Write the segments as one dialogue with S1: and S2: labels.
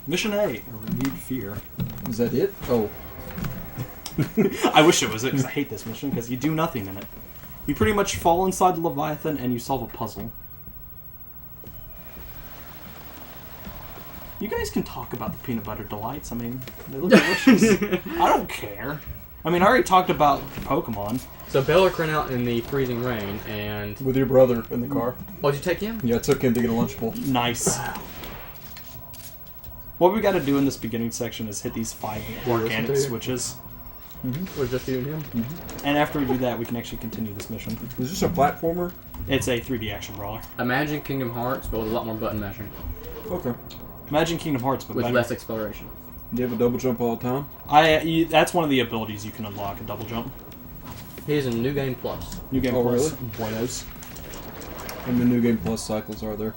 S1: Mission A, a renewed fear.
S2: Is that it? Oh.
S1: I wish it was it, because I hate this mission, because you do nothing in it. You pretty much fall inside the Leviathan and you solve a puzzle. You guys can talk about the peanut butter delights. I mean, they look delicious. I don't care. I mean, I already talked about Pokemon.
S3: So Bella ran out in the freezing rain, and...
S2: With your brother in the car.
S3: Oh, did you take him?
S2: Yeah, I took him to get a Lunchable.
S1: Nice. What we got to do in this beginning section is hit these 5 organic switches.
S3: Mm-hmm. Was just you and him?
S1: Mm-hmm. And after we do that, we can actually continue this mission.
S2: Is this a platformer?
S1: It's a 3D action brawler.
S3: Imagine Kingdom Hearts, but with a lot more button mashing.
S2: Okay.
S1: Imagine Kingdom Hearts, but
S3: with
S1: better.
S3: less exploration.
S2: Do you have a double jump all the time?
S1: That's one of the abilities you can unlock, a double jump.
S3: He's in New Game Plus.
S1: New Game Plus. Really? Buenos.
S2: How many New Game Plus cycles are there?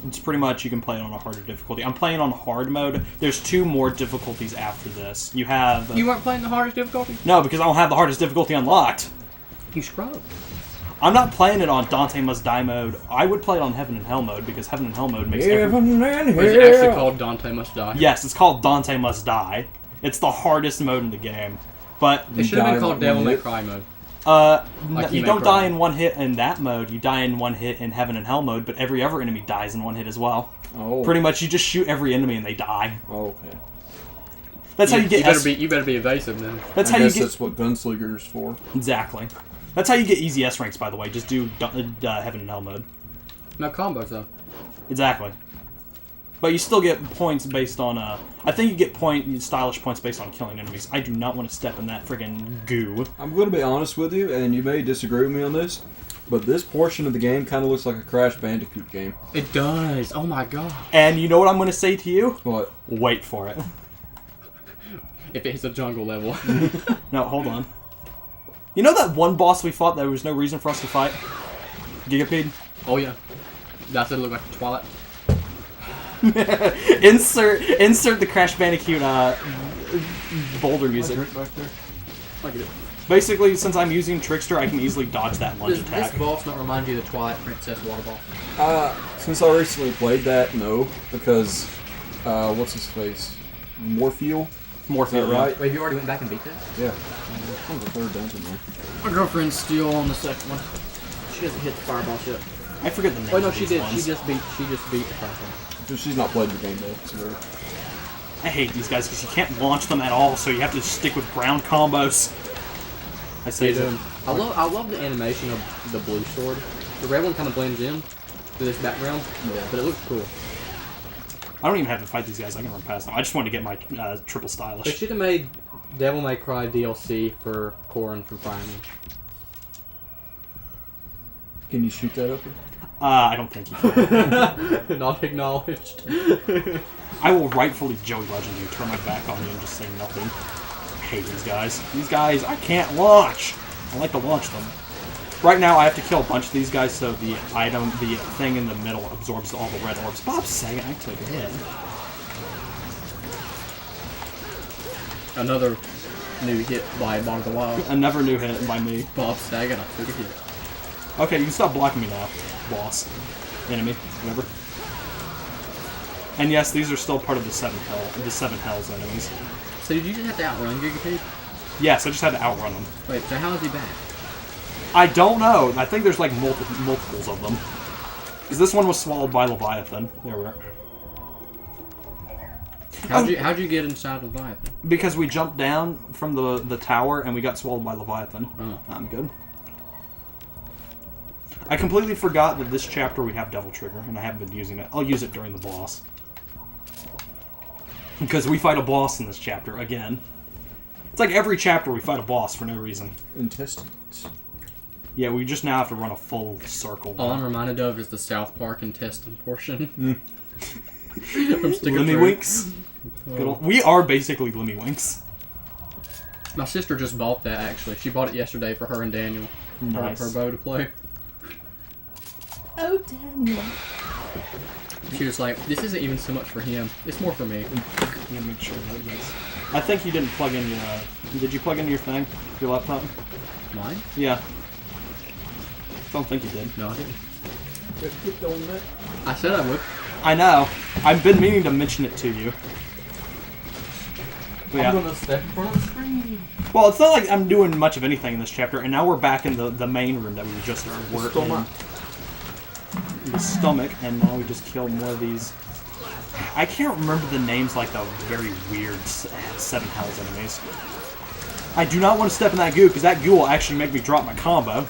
S1: It's pretty much you can play it on a harder difficulty. I'm playing on hard mode. There's 2 more difficulties after this. You have...
S3: You weren't playing the hardest difficulty?
S1: No, because I don't have the hardest difficulty unlocked.
S3: You scrub.
S1: I'm not playing it on Dante Must Die mode. I would play it on Heaven and Hell mode, because Heaven and Hell mode makes
S2: Heaven and Hell.
S3: Is it actually called Dante Must Die?
S1: Yes, it's called Dante Must Die. It's the hardest mode in the game. But...
S3: It should have been called Devil May Cry mode.
S1: You don't die in 1 hit in that mode. You die in 1 hit in Heaven and Hell mode, but every other enemy dies in 1 hit as well.
S2: Oh.
S1: Pretty much, you just shoot every enemy and they die.
S2: Oh, okay.
S1: That's how you get...
S3: You better be evasive then.
S1: That's
S2: I
S1: how
S2: guess
S1: you get...
S2: that's what Gunslinger's for.
S1: Exactly. That's how you get easy S ranks, by the way. Just do Heaven and Hell mode.
S3: No combos, though.
S1: Exactly. But you still get points based on... I think you get stylish points based on killing enemies. I do not want to step in that friggin' goo.
S2: I'm going to be honest with you, and you may disagree with me on this, but this portion of the game kind of looks like a Crash Bandicoot game.
S3: It does. Oh my god.
S1: And you know what I'm going to say to you?
S2: What?
S1: Wait for it.
S3: If it's a jungle level.
S1: No, hold on. You know that one boss we fought that there was no reason for us to fight? Gigapede?
S3: Oh yeah. That's it. Look like a Twilight.
S1: insert the Crash Bandicoot boulder music.
S2: Back there.
S3: Look at it.
S1: Basically, since I'm using Trickster, I can easily dodge that lunge
S3: Does
S1: attack.
S3: this boss not remind you of the Twilight Princess water boss?
S2: Since I recently played that, no, because, what's his face? Morpheal?
S1: Morpheal,
S2: right?
S3: Wait, you already went back and beat that?
S2: Yeah. That was the 3rd dungeon there.
S3: My girlfriend's still on the 2nd one. She hasn't hit the fireball yet.
S1: I forget the name.
S3: Oh no,
S1: of
S3: she
S1: these
S3: did.
S1: ones.
S3: She just beat the first one.
S2: So she's not played the game though. So
S1: I hate these guys because you can't launch them at all, so you have to stick with ground combos. I say that.
S3: I love the animation of the blue sword. The red one kind of blends in to this background, but it looks cool.
S1: I don't even have to fight these guys. I can run past them. I just want to get my triple stylish.
S3: They should have made Devil May Cry DLC for Corrin from Fire Emblem.
S2: can you shoot that open?
S1: I don't think you can.
S3: Not acknowledged.
S1: I will rightfully Joey Legend you, turn my back on you, and just say nothing. I hate these guys. These guys, I can't launch. I like to launch them. Right now, I have to kill a bunch of these guys, so the thing in the middle absorbs all the red orbs. Bob's saying I took a hit.
S3: Another new hit by Botta the Wild.
S1: Another new hit by me.
S3: Bob Saget, I took a hit.
S1: Okay, you can stop blocking me now, boss. Enemy, whatever. And yes, these are still part of the seven Hells enemies.
S3: So did you just have to outrun Gigapede?
S1: Yes, I just had to outrun them.
S3: Wait, so how is he back?
S1: I don't know. I think there's like multiples of them. Because this one was swallowed by Leviathan. There we are.
S3: How'd you get inside Leviathan?
S1: Because we jumped down from the tower and we got swallowed by Leviathan.
S3: Oh.
S1: I'm good. I completely forgot that this chapter we have Devil Trigger, and I haven't been using it. I'll use it during the boss. Because we fight a boss in this chapter, again. It's like every chapter we fight a boss for no reason.
S2: Intestines.
S1: Yeah, we just now have to run a full circle.
S3: All I'm reminded of is the South Park intestine portion. From
S1: Lemmy Winks. We are basically Lemmy Winks.
S3: My sister just bought that, actually. She bought it yesterday for her and Daniel.
S1: Nice.
S3: For Bo to play.
S1: Oh, Daniel.
S3: She was like, this isn't even so much for him. It's more for me.
S1: I'm gonna make sure that is. I think you didn't plug in your... did you plug in your thing? Your laptop?
S3: Mine?
S1: Yeah. I don't think you did.
S3: No, I didn't.
S2: Get on that.
S3: I said I would.
S1: I know. I've been meaning to mention it to you. But yeah.
S3: I'm gonna step in front of the screen.
S1: Well, it's not like I'm doing much of anything in this chapter, and now we're back in the main room that we just were in. The stomach, and now we just killed more of these. I can't remember the names like the very weird Seven Hells enemies. I do not want to step in that goo, because that goo will actually make me drop my combo.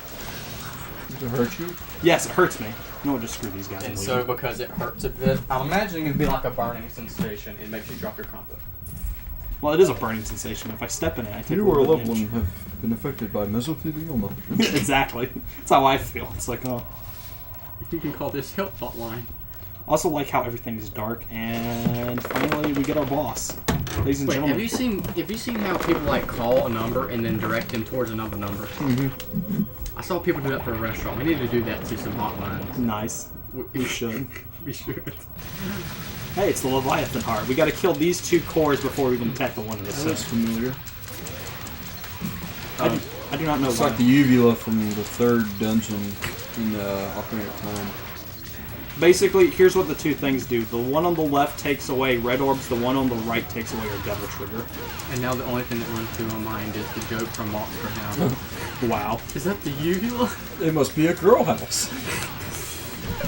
S2: Does it hurt you?
S1: Yes, it hurts me. You know what, just screw these guys.
S3: And so, because it hurts a bit, I'm imagining it'd be like a burning sensation. It makes you drop your combo.
S1: Well, it is a burning sensation. If I step in it, I take
S2: You
S1: a
S2: or a
S1: little
S2: loved one have been affected by mesothelioma.
S1: Exactly. That's how I feel. It's like, oh.
S3: You can call this help hotline.
S1: I also like how everything is dark, and finally we get our boss. Ladies and gentlemen.
S3: Have you seen how people like call a number and then direct them towards another number?
S1: Mm-hmm.
S3: I saw people do that for a restaurant. We need to do that to some hotlines.
S1: Nice. We should.
S3: We should.
S1: Hey, it's the Leviathan heart. We gotta kill these 2 cores before we can attack the one in the
S2: That's
S1: center.
S2: familiar.
S1: I do not know
S2: It's
S1: why.
S2: like the uvula from the 3rd dungeon in Ocarina of Time.
S1: Basically, here's what the 2 things do. The one on the left takes away red orbs, the one on the right takes away our devil trigger.
S3: And now the only thing that runs through my mind is the joke from Monster House.
S1: Wow.
S3: Is that the uvula?
S2: It must be a girl house.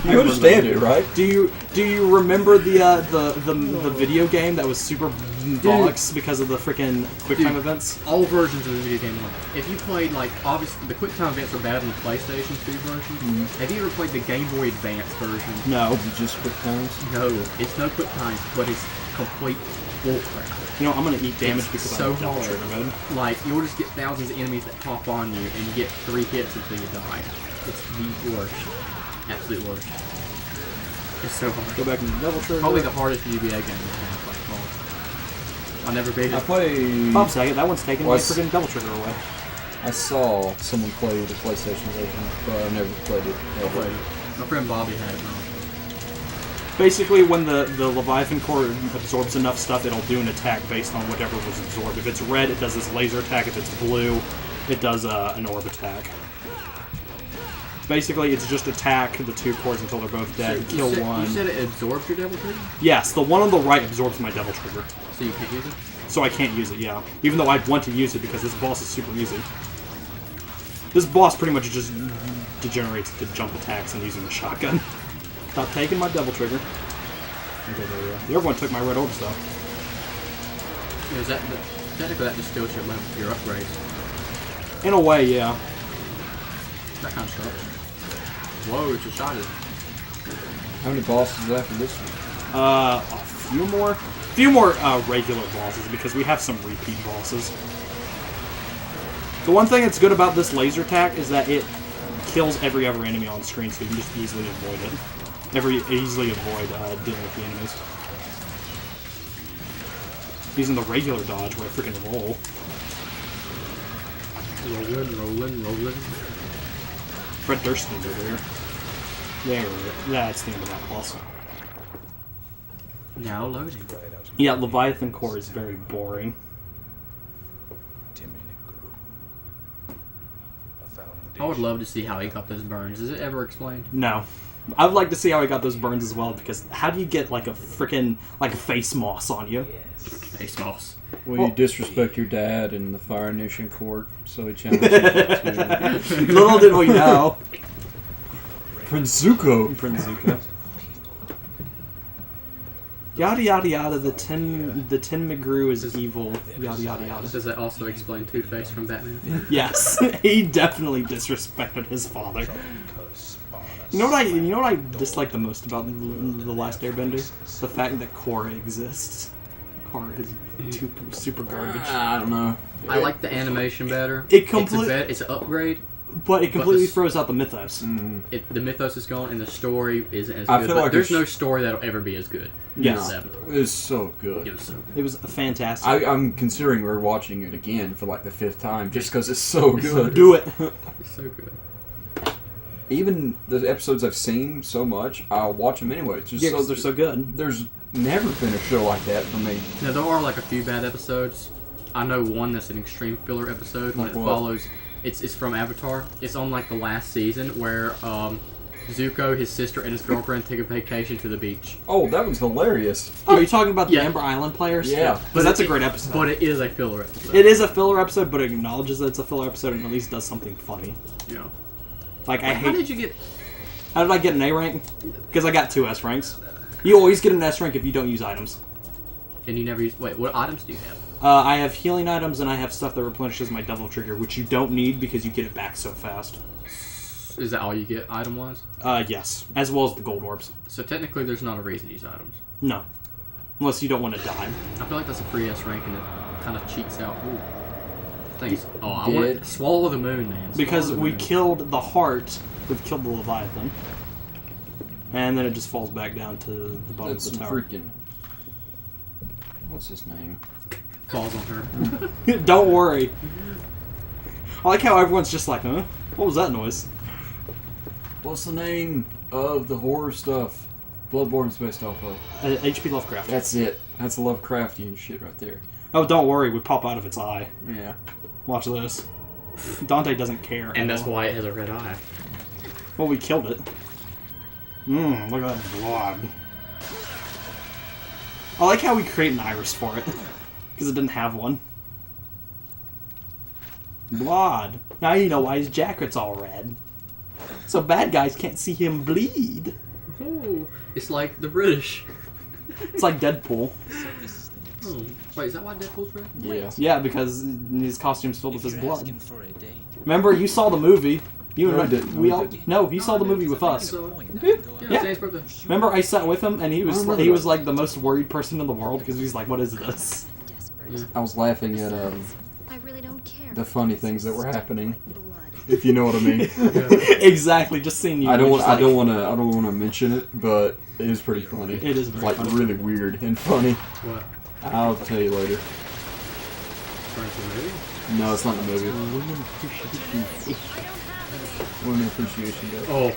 S2: You understand it, right?
S1: Do you remember the video game that was super bollocks because of the freaking QuickTime events?
S3: All versions of the video game. If you played, like, obviously, the QuickTime events are bad in the PlayStation 2 version.
S2: Mm-hmm.
S3: Have you ever played the Game Boy Advance version?
S1: No.
S2: Is it just quick times?
S3: No, it's no QuickTime, but it's complete bullcrap.
S1: You know, I'm gonna eat damage
S3: It's
S1: because
S3: so
S1: I'm double
S3: hard.
S1: trigger mode.
S3: Like, you'll just get thousands of enemies that hop on you, and you get 3 hits until you die. It's the worst. Absolute worst. It's so hard.
S1: Go back into double trigger.
S3: Probably the hardest UBA game to have, by far. I'll never beat
S2: I
S3: it.
S2: play...
S1: Bob Saget, that one's taking my
S2: Well,
S1: freaking double trigger away.
S2: I saw someone play the PlayStation version, but I never played it.
S3: I played it. My friend Bobby had it.
S1: Basically, when the Leviathan core absorbs enough stuff, it'll do an attack based on whatever was absorbed. If it's red, it does this laser attack. If it's blue, it does an orb attack. Basically, it's just attack the 2 cores until they're both dead,
S3: So
S1: kill one.
S3: You said it absorbs your devil trigger?
S1: Yes, the one on the right absorbs my devil trigger.
S3: So you can't use it?
S1: So I can't use it, yeah. Even though I want to use it because this boss is super easy. This boss pretty much just degenerates to jump attacks and using the shotgun. Stop taking my devil trigger. Okay, there we go. The other one took my red orbs, though.
S3: Yeah, is that technically that just steals your upgrades?
S1: In a way, yeah.
S3: That kind of sucks. Whoa, it's a shot.
S2: How many bosses after this one?
S1: A few more regular bosses because we have some repeat bosses. The one thing that's good about this laser attack is that it kills every other enemy on screen, so you can just easily avoid it. Easily avoid dealing with the enemies. Using the regular dodge where I freaking roll.
S3: Rolling.
S1: Fred Durst over there. There, that's the end of that boss.
S3: Now loading.
S1: Yeah, Leviathan core is very boring.
S3: I would love to see how he got those burns. Is it ever explained?
S1: No. I would like to see how he got those burns as well, because how do you get like a freaking face moss on you?
S3: Face moss.
S2: Well, you disrespect your dad in the Fire Nation court, so he challenged you to...
S1: Little did we know.
S2: Prince Zuko!
S1: Prince Zuko. Yada yada yada, the Tin McGrew is evil. Yada yada yada.
S3: Does that also explain Two-Face from Batman?
S1: Yes, he definitely disrespected his father. You know what I dislike the most about the Last Airbender? The fact that Korra exists. Korra is super garbage.
S2: I don't know.
S3: I like the animation better.
S1: It's
S3: an upgrade.
S1: But it completely throws out the mythos.
S2: Mm-hmm.
S3: The mythos is gone, and the story isn't as
S2: I
S3: good.
S2: feel
S3: But
S2: like
S3: there's no story that'll ever be as good.
S1: Yes.
S2: It's so good.
S3: It was so good.
S1: It was fantastic.
S2: I'm considering rewatching it again for like the 5th time, just because it's so good.
S1: Do it.
S3: It's so good.
S2: Even the episodes I've seen so much, I'll watch them anyway. It's just
S1: Yeah, because they're so good.
S2: There's never been a show like that for me.
S3: Now, there are like a few bad episodes. I know one that's an extreme filler episode when it follows. It's from Avatar. It's on like the last season where Zuko, his sister, and his girlfriend take a vacation to the beach.
S2: Oh, that was hilarious.
S1: Oh, are you talking about the
S3: Yeah.
S1: Amber Island players?
S2: Yeah.
S1: Because that's a great episode.
S3: But it is a filler episode.
S1: It is a filler episode, but it acknowledges that it's a filler episode and at least does something funny.
S3: Yeah.
S1: Like, I
S3: How
S1: hate...
S3: did you get...
S1: How did I get an A rank? Because I got 2 S ranks. You always get an S rank if you don't use items.
S3: And you never use... Wait, what items do you have?
S1: I have healing items and I have stuff that replenishes my Devil Trigger, which you don't need because you get it back so fast.
S3: Is that all you get item-wise?
S1: Yes. As well as the gold orbs.
S3: So technically there's not a reason to use items.
S1: No. Unless you don't want to die.
S3: I feel like that's a free S rank and it kind of cheats out. Ooh. Thanks. Oh, I
S2: Did-
S3: want to swallow the moon, man.
S1: Because
S3: Swallow the
S1: we
S3: moon.
S1: killed the heart, we've killed the Leviathan. And then it just falls back down to the bottom
S2: That's
S1: of the
S2: some
S1: tower.
S2: freaking... What's his name?
S3: Falls on her.
S1: Don't worry. I like how everyone's just like, huh? What was that noise?
S2: What's the name of the horror stuff Bloodborne's based off of?
S1: H.P. Lovecraft.
S2: That's it. That's the Lovecraftian shit right there.
S1: Oh, don't worry, we pop out of its eye.
S2: Yeah.
S1: Watch this. Dante doesn't care.
S3: And
S1: at
S3: that's
S1: all.
S3: why it has a red eye.
S1: Well, we killed it. Mmm, look at that blood. I like how we create an iris for it. Because it didn't have one. Blood. Now you know why his jacket's all red. So bad guys can't see him bleed.
S3: Oh, it's like the British.
S1: It's like Deadpool.
S3: Oh, wait, is that why Deadpool's red?
S2: Yeah.
S1: Yeah, because his costume's filled with his
S4: If you're
S1: blood.
S4: asking for a date,
S1: Remember, you saw the movie. You
S2: No,
S1: and
S2: I didn't.
S1: we
S2: No, I
S1: all
S2: didn't.
S1: no. He saw the movie with us.
S3: So,
S4: point, I can go
S3: yeah,
S4: out.
S1: Yeah.
S3: today's birthday.
S1: Remember, I sat with him, and he was
S2: I remember
S1: he was
S2: that.
S1: like the most worried person in the world because he's like, "What is this?"
S3: Yeah.
S2: I was laughing at
S5: I really don't care.
S2: the funny things that were happening,
S5: Blood.
S2: if you know what I mean.
S1: Exactly. Just seeing you.
S2: I don't
S1: just like-
S2: want to mention it, but it is pretty funny.
S1: It is very
S2: like
S1: funny.
S2: really weird and funny.
S3: What?
S2: I'll tell you later.
S3: Referring to the movie?
S2: No, it's not in the movie. Women Appreciation Day.
S3: Oh,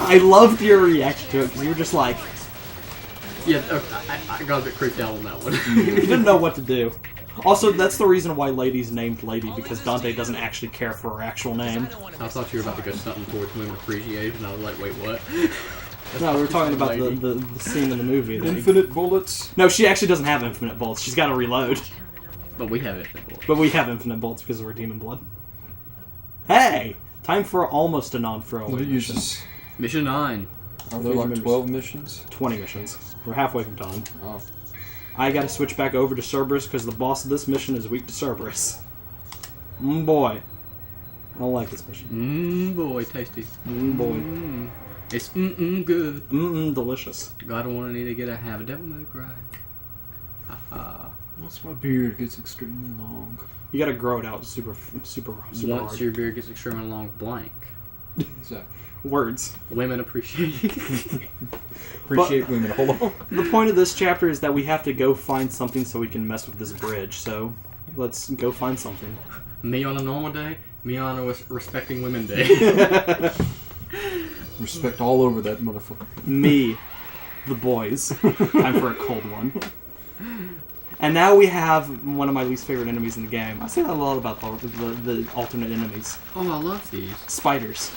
S1: I loved your reaction to it because you were just like,
S3: yeah, I got a bit creeped out on that one.
S1: you didn't know what to do. Also, that's the reason why Lady's named Lady, because Dante doesn't actually care for her actual name.
S3: I thought you were about to go something towards women appreciation, and I was like, wait, what?
S1: No, we were talking about
S3: Lady.
S1: the scene in the movie. that-
S2: Infinite bullets.
S1: No, she actually doesn't have infinite bullets. She's got to reload.
S3: But we have it.
S1: But we have infinite bullets because of our demon blood. Hey! Time for almost a non-throwaway
S2: What do you
S1: mission.
S2: just?
S3: Mission 9.
S2: Are there like 12 missions?
S1: 20 missions. We're halfway from done.
S2: Oh.
S1: I gotta switch back over to Cerberus because the boss of this mission is weak to Cerberus. Boy. I don't like this mission.
S3: Boy, tasty.
S1: Boy.
S3: It's good.
S1: Delicious.
S3: God, I want to need to get a have a devil may cry. Haha.
S2: Once my beard gets extremely long.
S1: You gotta grow it out super
S3: Once
S1: hard.
S3: your beard gets extremely long, blank.
S2: Exactly.
S1: Words.
S3: Women appreciate.
S2: Appreciate women. Hold on.
S1: The point of this chapter is that we have to go find something so we can mess with this bridge. So, let's go find something.
S3: Me on a normal day. Me on a respecting women day.
S2: Respect all over that motherfucker.
S1: Me, the boys. Time for a cold one. And now we have one of my least favorite enemies in the game. I say that a lot about the alternate enemies.
S3: Oh, I love these.
S1: Spiders.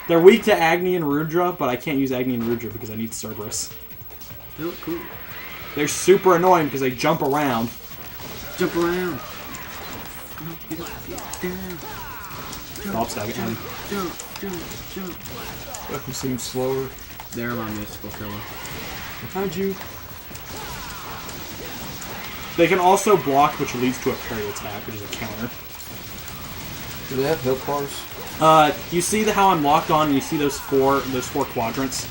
S1: They're weak to Agni and Rudra, but I can't use Agni and Rudra because I need Cerberus.
S3: They look cool.
S1: They're super annoying because they jump around.
S3: Jump around. Get up, get down.
S1: Drop stack at him.
S3: Jump, jump, jump.
S2: Fucking seems slower.
S3: They're my mystical killer.
S2: Behind you.
S1: They can also block, which leads to a parry attack, which is a counter.
S2: Do they have health bars?
S1: You see how I'm locked on, and you see those four quadrants?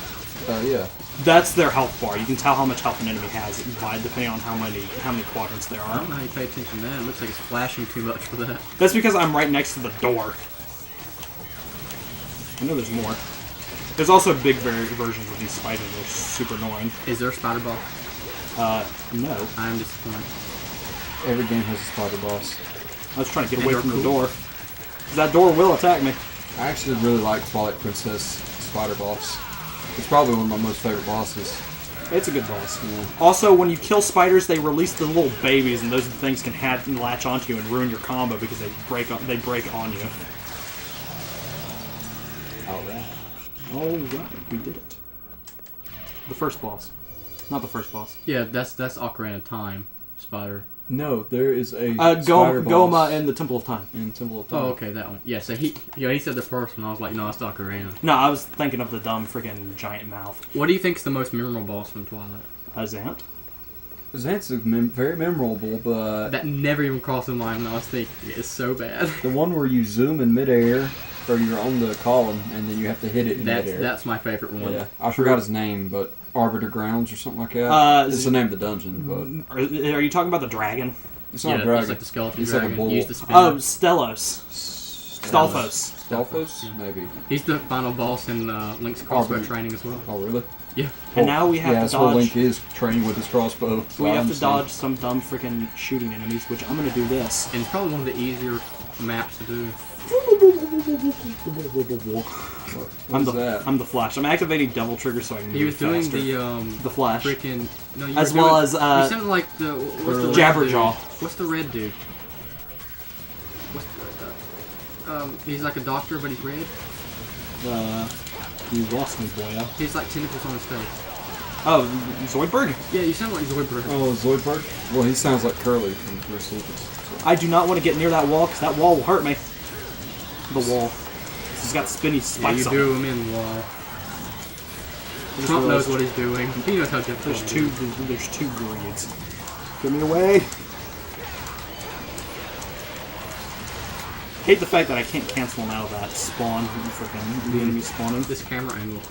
S2: Yeah.
S1: That's their health bar. You can tell how much health an enemy has by depending on how many quadrants there
S3: I
S1: are.
S3: don't know how you pay attention to that. It looks like it's flashing too much for that.
S1: That's because I'm right next to the door. I know there's more. There's also big versions of these spiders. They're super annoying.
S3: Is there a spider ball?
S1: No.
S3: I'm disappointed.
S2: Every game has a spider boss.
S1: I was trying to get
S3: And
S1: away
S3: they're
S1: from the
S3: cool.
S1: door. That door will attack me.
S2: I actually really like Twilight Princess Spider Boss. It's probably one of my most favorite bosses.
S1: It's a good boss.
S2: Yeah.
S1: Also, when you kill spiders, they release the little babies, and those things can latch onto you and ruin your combo because they break on you.
S2: Alright.
S1: Alright, we did it. The first boss. Not the first boss.
S3: Yeah, that's Ocarina of Time. Spider.
S2: No, there is a spider boss
S1: Goma and the Temple of Time.
S2: in Temple of Time.
S3: Oh, okay, that one. Yeah, so he said the first one. I was like, no, it's Ocarina.
S1: No, I was thinking of the dumb freaking giant mouth.
S3: What do you think is the most memorable boss from Twilight?
S1: Zant?
S2: Zant's very memorable, but
S3: That never even crossed my mind when I was thinking. It's so bad.
S2: the one where you zoom in midair, or you're on the column, and then you have to hit it in midair.
S3: That's my favorite one.
S2: Yeah, I forgot his name, but Arbiter Grounds or something like that. It's the name of the dungeon, but
S1: Are you talking about the dragon?
S2: it's not
S3: Yeah,
S2: a dragon.
S3: it's like the skeleton
S2: It's like a
S3: dragon.
S2: bull.
S3: Use the spinner.
S1: Oh, Stelos. Stalfos.
S2: Stalfos?
S3: Yeah.
S2: Maybe.
S3: He's the final boss in Link's crossbow
S2: Arbiter.
S3: training as well.
S2: Oh, really?
S3: Yeah.
S1: And now we have to
S2: that's where
S1: dodge.
S2: Link is training with his crossbow.
S1: We have to dodge some dumb freaking shooting enemies, which I'm gonna do this.
S3: And it's probably one of the easier maps to do.
S1: I'm the
S2: that?
S1: I'm the Flash. I'm activating double trigger so I can
S3: He
S1: move
S3: was doing
S1: faster.
S3: the
S1: Flash.
S3: freaking no, you
S1: As
S3: were
S1: well
S3: doing,
S1: as,
S3: you sounded like the what's the red
S1: Jabberjaw.
S3: dude? What's the red dude? What's he's like a doctor, but he's red.
S1: You lost me, boya.
S3: He's like tentacles on his face.
S1: Oh, Zoidberg?
S3: Yeah, you sound like Zoidberg.
S2: Oh, Zoidberg? Well, he sounds like Curly from First Lucas. So.
S1: I do not want to get near that wall because that wall will hurt me. The wall. He's got spinny
S3: Yeah,
S1: spikes
S3: you
S1: on
S3: do
S1: it.
S3: him in wall.
S1: just
S3: Trump knows
S1: realized-
S3: what he's doing. He knows how difficult
S1: There's
S3: it
S1: two.
S3: is.
S1: There's two greeds. Get me away. Hate the fact that I can't cancel him out of that spawn. Freaking the enemy spawning.
S3: This camera angle.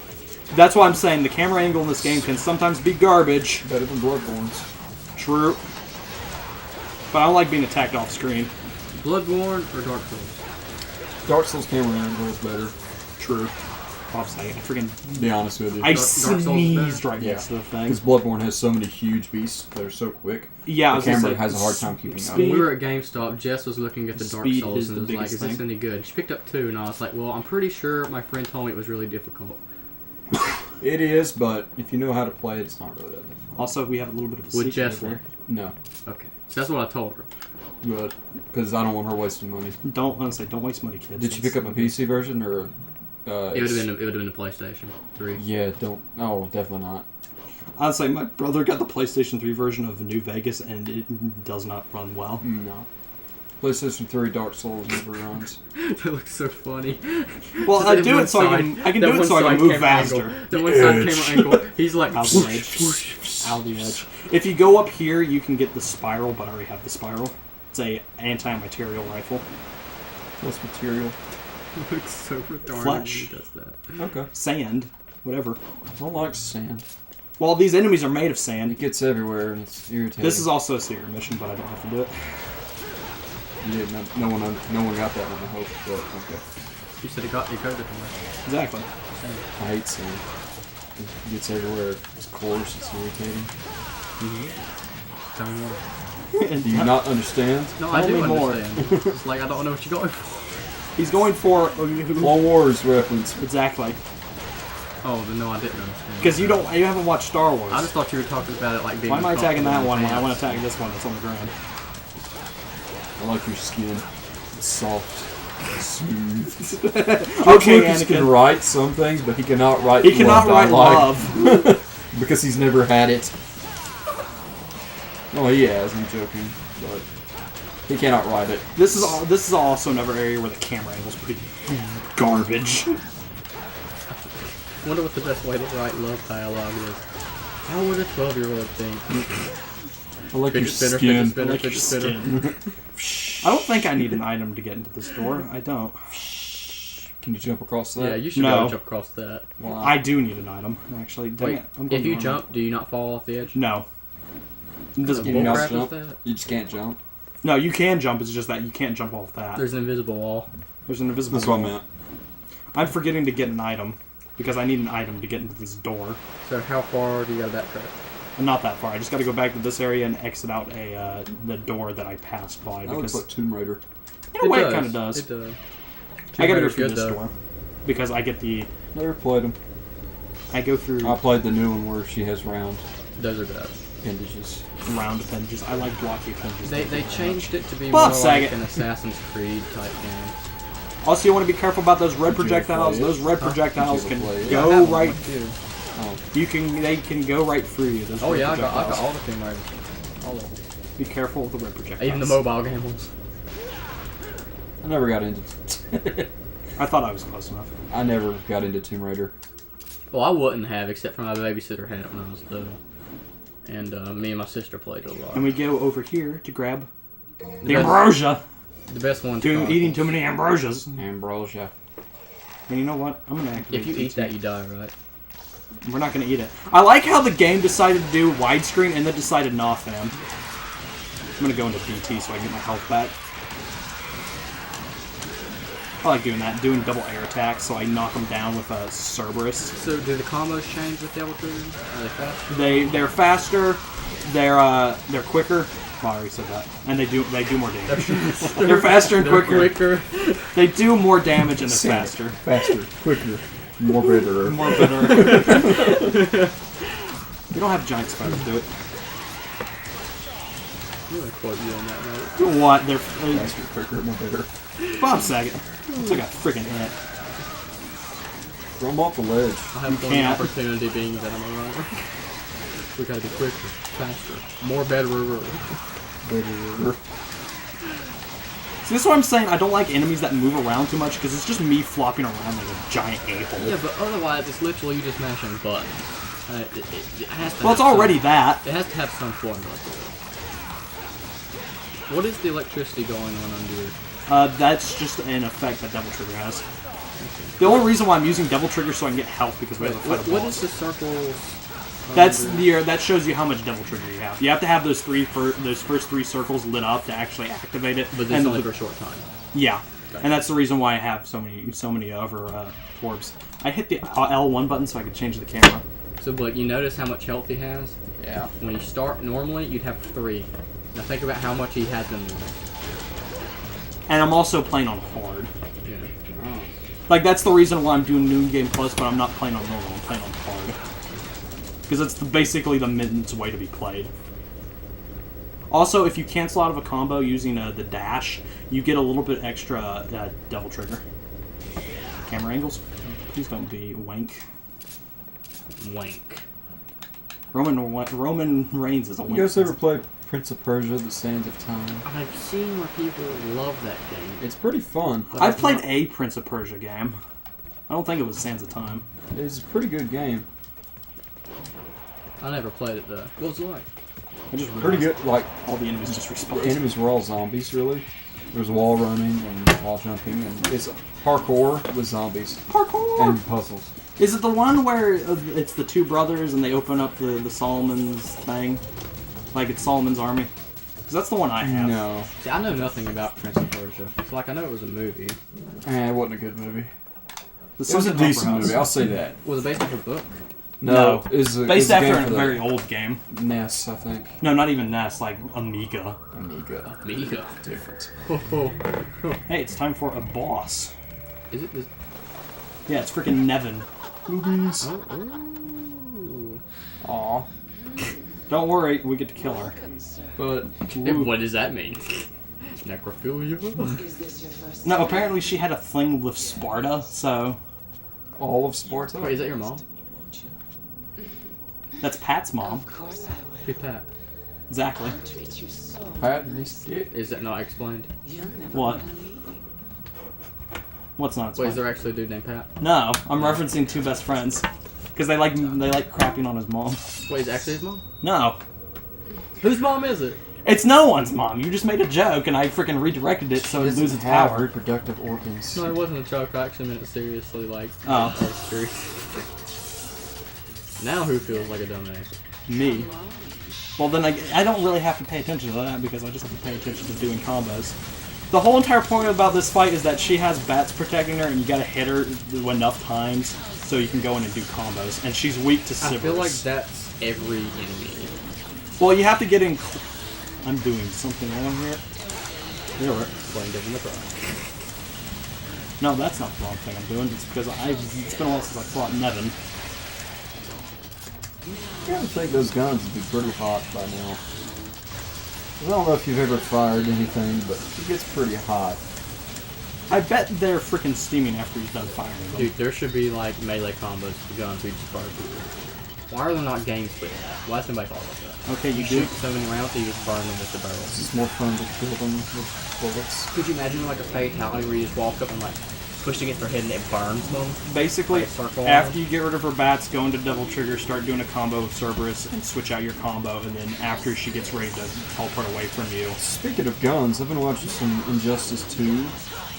S1: That's why I'm saying the camera angle in this game can sometimes be garbage.
S2: Better than Bloodborne's.
S1: True. But I don't like being attacked off screen.
S3: Bloodborne or Dark Souls?
S2: Dark Souls camera angle is better,
S1: True. Off second. I freaking.
S2: to be honest with you.
S1: I
S3: Dark Souls
S1: sneezed
S3: better?
S1: right
S2: Yeah.
S1: next to the thing.
S2: Because Bloodborne has so many huge beasts that are so quick.
S1: Yeah, I
S2: The
S1: was gonna
S2: camera
S1: say,
S2: has a hard time keeping up.
S3: When
S1: Speed.
S3: we were at GameStop, Jess was looking at the Dark
S1: Speed
S3: Souls
S1: is
S3: and
S1: the
S3: was like,
S1: biggest
S3: is this
S1: thing.
S3: any good? She picked up 2, and I was like, well, I'm pretty sure my friend told me it was really difficult.
S2: It is, but if you know how to play it, it's not really that difficult.
S1: Also, we have a little bit of a
S3: With
S1: secret
S3: Jess
S1: over
S3: there.
S2: No.
S3: Okay. So that's what I told her.
S2: Good. Because I don't want her wasting money.
S1: Don't honestly, don't waste money, kids.
S2: Did you pick up a PC version or?
S3: It would have been the PlayStation 3.
S2: Yeah, don't. Oh, definitely not.
S1: Honestly, my brother got the PlayStation 3 version of New Vegas, and it does not run well.
S2: No. PlayStation 3 Dark Souls never runs.
S3: That looks so funny.
S1: Well,
S3: Just
S1: I
S3: that
S1: do
S3: one
S1: it so I can.
S3: side-
S1: I can
S3: that
S1: do it
S3: one
S1: so I
S3: side
S1: can move
S3: camera
S1: faster.
S3: angle. The one side camera angle. He's like,
S1: Out the edge. Out the edge. If you go up here, you can get the spiral, but I already have the spiral. It's a anti-material rifle.
S2: What's material?
S3: It looks so retarded
S1: Flesh.
S3: when he does that.
S2: Okay.
S1: Sand, whatever.
S2: I don't like sand.
S1: Well, these enemies are made of
S2: It
S1: sand.
S2: gets everywhere and it's irritating.
S1: This is also a secret mission, but I don't have to do it.
S2: Yeah, no one got that one, I hope. But okay.
S3: You said it coded for me.
S1: Exactly.
S2: I hate sand. It gets everywhere. It's coarse. It's irritating.
S3: Tell me more.
S1: And
S2: Do you not understand?
S3: No, I
S1: Tell
S3: do
S1: me more.
S3: understand. It's like I don't know what you're going for.
S1: he's going for
S2: Clone Wars reference.
S1: exactly
S3: Oh, then no, I didn't understand.
S1: because you haven't watched Star Wars.
S3: I just thought you were talking about it like being.
S1: Why am I attacking that one when I
S3: pants.
S1: want to attack this one that's on the ground?
S2: I like your skin. It's soft. Smooth.
S1: Okay,
S2: Lucas can
S1: Anakin.
S2: write some things, but he cannot write
S1: He cannot write
S2: dialogue
S1: love.
S2: because he's never had it. No, he has. I'm joking, but he cannot write it.
S1: This is also another area where the camera angle's pretty garbage.
S3: Wonder what the best way to write love dialogue is. How would a 12-year-old think?
S2: I like your
S3: Fidget spinner,
S2: skin.
S3: fidget spinner,
S1: Like your
S3: fidget spinner.
S1: I don't think I need an item to get into this door. I don't.
S2: Can you jump across that?
S3: Yeah, you should be
S1: No.
S3: able to jump across that.
S2: Wow.
S1: I do need an item, actually. Dang
S3: Wait,
S1: it. I'm going
S3: if you
S1: normal.
S3: jump, do you not fall off the edge?
S1: No. Invisible
S2: Can you
S1: walls.
S2: not
S3: crap is
S2: jump?
S3: that?
S2: You just can't jump.
S1: No, you can jump. It's just that you can't jump off that.
S3: There's an invisible wall.
S1: There's an invisible
S2: That's what I
S1: wall.
S2: meant.
S1: I'm forgetting to get an item because I need an item to get into this door.
S3: So how far do you got to backtrack?
S1: And not that far. I just got to go back to this area and exit out the door that I passed by.
S2: That looks
S1: Because
S2: like Tomb Raider.
S1: in a way, it kind of does.
S3: It does.
S1: I gotta go
S3: Tomb
S1: through
S3: Raider's
S1: this
S3: good,
S1: door because I get the.
S2: Never played them.
S1: I go through
S2: I played the new one where she has round
S3: Those are bad.
S2: appendages.
S1: round appendages. I like blocky appendages.
S3: They changed it to be
S1: Bob
S3: more
S1: Saget.
S3: like an Assassin's Creed type game.
S1: Also, you want to be careful about those red
S2: Did you
S1: projectiles.
S2: play it?
S1: Those red projectiles
S2: Did you
S1: can
S2: play it?
S3: Yeah, I
S1: go
S3: have one,
S1: right.
S3: too.
S2: Oh.
S1: They can go right through you. Those
S3: Oh
S1: red
S3: yeah, I got
S1: projectiles.
S3: all the Tomb Raiders. All of them.
S1: Be careful with the red projectiles.
S3: Even the mobile game ones.
S2: I never got into.
S1: I thought I was close enough.
S2: I never got into Tomb Raider.
S3: Well, I wouldn't have, except for my babysitter had it when I was little. And me and my sister played it a lot.
S1: And we go over here to grab the
S3: best-
S1: ambrosia.
S3: The best one.
S1: Eating too many ambrosias.
S2: Ambrosia.
S1: And you know what? I'm gonna activate
S3: If you eat
S1: DT.
S3: that, you die, right?
S1: We're not gonna eat it. I like how the game decided to do widescreen and then decided nah, fam. I'm gonna go into DT so I can get my health back. I like doing that, doing double air attacks so I knock them down with a Cerberus.
S3: So, do the combos change with Devil Trigger? Are they faster?
S1: They're faster, they're quicker. Oh, I already said that. And they do more damage. They're faster and
S3: They're
S1: quicker. They do more damage and they're faster.
S2: Faster, quicker, more bitter.
S1: More bitter. We don't have giant spiders, do it.
S3: I'm gonna quote you on that, note.
S1: What? They're
S2: Faster, quicker, more bitter.
S1: Bob Saget. It's like a freaking hit.
S2: Throw them off the ledge.
S3: I have one
S1: can't.
S3: opportunity being that I'm around. We gotta be quicker, faster, more better.
S2: Bitter.
S1: See, this is what I'm saying. I don't like enemies that move around too much because it's just me flopping around like a giant a-hole.
S3: Yeah, but otherwise it's literally you just mashing buttons. It has to.
S1: Well, it's already that.
S3: It has to have some formula to it. What is the electricity going on under your...
S1: That's just an effect that Devil Trigger has. The only reason why I'm using Devil Trigger is so I can get health because we have a fight
S3: What
S1: boss.
S3: is the circles?
S1: That's
S3: under-
S1: that shows you how much Devil Trigger you have. You have to have those first three circles lit up to actually activate it.
S3: But it's only for a short time.
S1: Yeah,
S3: Okay.
S1: and that's the reason why I have so many other orbs. I hit the L1 button so I could change the camera.
S3: So, but you notice how much health he has?
S2: Yeah.
S3: When you start normally, you'd have 3. Now think about how much he has in there.
S1: And I'm also playing on hard.
S3: Yeah.
S2: Oh.
S1: Like, that's the reason why I'm doing Noon Game Plus, but I'm not playing on normal, I'm playing on hard. Because it's basically the Mittens way to be played. Also, if you cancel out of a combo using the dash, you get a little bit extra Devil Trigger. Camera angles. Please don't be wank.
S3: Wank.
S1: Roman Reigns is a wank.
S2: You guys ever play Prince of Persia: The Sands of Time?
S3: I've seen where people love that game.
S2: It's pretty fun.
S3: But
S1: I've
S3: it's
S1: played
S3: not-
S1: a Prince of Persia game. I don't think it was Sands of Time.
S2: It's a pretty good game.
S3: I never played it though. What was it like?
S1: I just
S2: Pretty
S1: realized
S2: good. Like
S1: all the enemies just
S2: the
S1: respawn.
S2: enemies were all zombies, really. There's wall running and wall jumping, and it's parkour with zombies
S1: Parkour!
S2: and puzzles.
S1: Is it the one where it's the two brothers and they open up the Solomon's thing? Like it's Solomon's army? Because that's the one I have.
S2: No,
S3: See, I know nothing about Prince of Persia. It's like I know it was a movie.
S2: it wasn't a good movie.
S1: The
S2: It was a
S1: Sunken
S2: decent
S1: Opera House.
S2: movie. I'll say that.
S3: Was it based off a book?
S1: No.
S2: it's
S1: Based
S2: a
S1: after
S2: game
S1: a
S2: for the
S1: very old game.
S2: NES, I think.
S1: No, not even NES, like Amiga.
S2: Amiga.
S3: Amiga.
S2: Different.
S1: Hey, it's time for a boss.
S3: Is it this?
S1: Yeah, it's freaking Nevin.
S2: Movies.
S3: Oh.
S2: Aw.
S1: Don't worry, we get to kill her.
S3: But what does that mean? Necrophilia?
S1: No, apparently she had a thing with Sparta, so
S2: All of Sparta.
S3: Wait, is that your mom?
S1: that's Pat's mom.
S3: Hey, Pat.
S1: Exactly.
S2: Pat and his kid.
S3: Is that not explained?
S1: What? What's not?
S3: Wait, is
S1: explained?
S3: there actually a dude named Pat?
S1: No, I'm referencing two best friends. Because they like crapping on his mom.
S3: Wait, is it actually his mom?
S1: No.
S3: Whose mom is it?
S1: It's no one's mom. You just made a joke and I freaking redirected it so it
S2: Doesn't
S1: loses
S2: have
S1: power.
S2: reproductive organs.
S3: No, it wasn't a joke. I actually meant it seriously. Like,
S1: Oh.
S3: Now who feels like a dumbass?
S1: Me. Well, then I don't really have to pay attention to that because I just have to pay attention to doing combos. The whole entire point about this fight is that she has bats protecting her and you gotta hit her enough times so you can go in and do combos. And she's weak to
S3: I
S1: Sivers.
S3: feel like that's every enemy.
S1: Well, you have to get in... I'm doing something wrong here. You're right.
S3: Playing Devil May Cry.
S1: No, that's not the wrong thing I'm doing. It's because it's been a while since I fought Nevin.
S2: I gotta think those guns would be pretty hot by now. I don't know if you've ever fired anything, but it gets pretty hot.
S1: I bet they're freaking steaming after he's done firing them.
S3: Dude, there should be like melee combos for guns we just burn people. Why are there not game splits? Why does somebody thought about that?
S1: Okay, you
S3: shoot
S1: do.
S3: so many rounds, so you just burn them with the barrels.
S2: It's more fun to kill them with bullets.
S3: Could you imagine like a fatality where you just walk up and like push against their head and it burns them?
S1: Basically,
S3: Like a circle
S1: after
S3: on
S1: you get rid of her bats, go into double trigger, start doing a combo with Cerberus, and switch out your combo, and then after she gets ready to teleport away from you.
S2: Speaking of guns, I've been watching some Injustice 2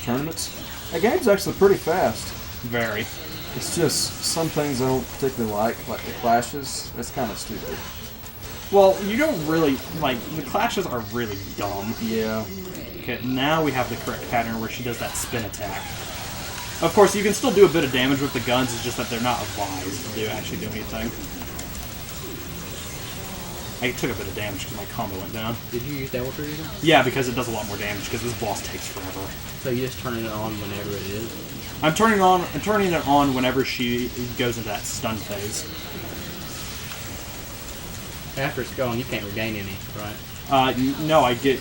S2: tournaments. That game's actually pretty fast.
S1: Very.
S2: It's just some things I don't particularly like the clashes. That's kind of stupid.
S1: Well, you don't really, like, the clashes are really dumb.
S2: Yeah.
S1: Okay, now we have the correct pattern where she does that spin attack. Of course, you can still do a bit of damage with the guns, it's just that they're not advised to actually do anything. I took a bit of damage because my combo went down.
S3: Did you use double trigger then?
S1: Yeah, because it does a lot more damage, because this boss takes forever.
S3: So you just turn it on whenever it is?
S1: I'm turning it on whenever she goes into that stun phase.
S3: After it's gone, you can't regain any, right?
S1: No, I get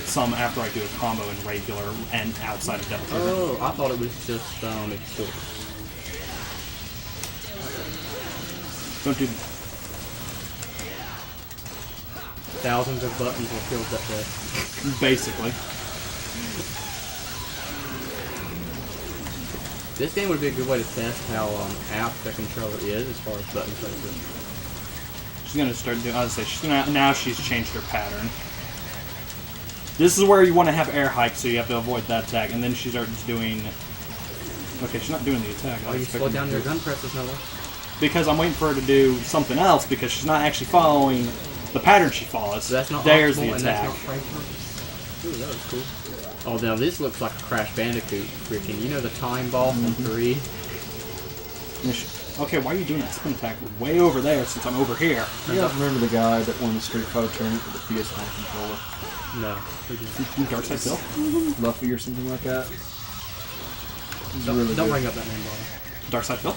S1: some after I do a combo in regular and outside of double trigger.
S3: Oh, I thought it was just explosive.
S1: Don't do.
S3: Thousands of buttons were killed that day.
S1: Basically.
S3: This game would be a good way to test how apt the controller is as far as button presses.
S1: She's gonna start doing. I was gonna say she's gonna now. She's changed her pattern. This is where you want to have air hike, so you have to avoid that attack, and then she starts doing. Okay, she's not doing the attack.
S3: Oh, you slow down your gun presses, Noah.
S1: Because I'm waiting for her to do something else because she's not actually following the pattern she follows.
S3: So that's not
S1: There's
S3: optimal,
S1: the
S3: and
S1: attack.
S3: that's not frame. Ooh, that was cool. Oh, now this looks like a Crash Bandicoot freaking. You know the time boss in 3?
S1: Okay, why are you doing that spin attack way over there since I'm over here?
S2: You guys remember the guy that won the Street Fighter tournament with the PS1 controller?
S3: No.
S1: Dark Side Bill?
S2: Luffy or something like that? He's
S3: Don't,
S2: really
S3: don't
S2: good.
S3: bring up that name, Botta.
S1: Dark Side Bill?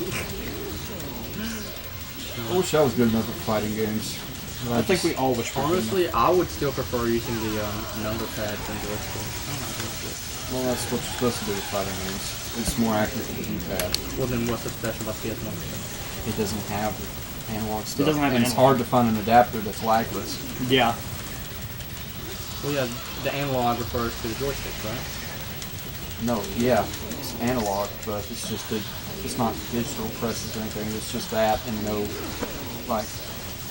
S2: I wish I was good enough at fighting games.
S1: I think we all wish we were.
S3: Honestly, I would still prefer using the number pads than joysticks. I don't like joysticks.
S2: Well, that's what you're supposed to do with fighting games. It's more accurate than the D-pad.
S3: Well, then what's so special about PS1?
S2: It doesn't have analog stuff.
S1: doesn't have
S2: and it's
S1: analog.
S2: hard to find an adapter that's lagless.
S1: Yeah.
S3: Well, yeah, the analog refers to the joysticks, right?
S2: No, yeah, it's analog, but it's just it's not digital presses or anything. It's just that and no like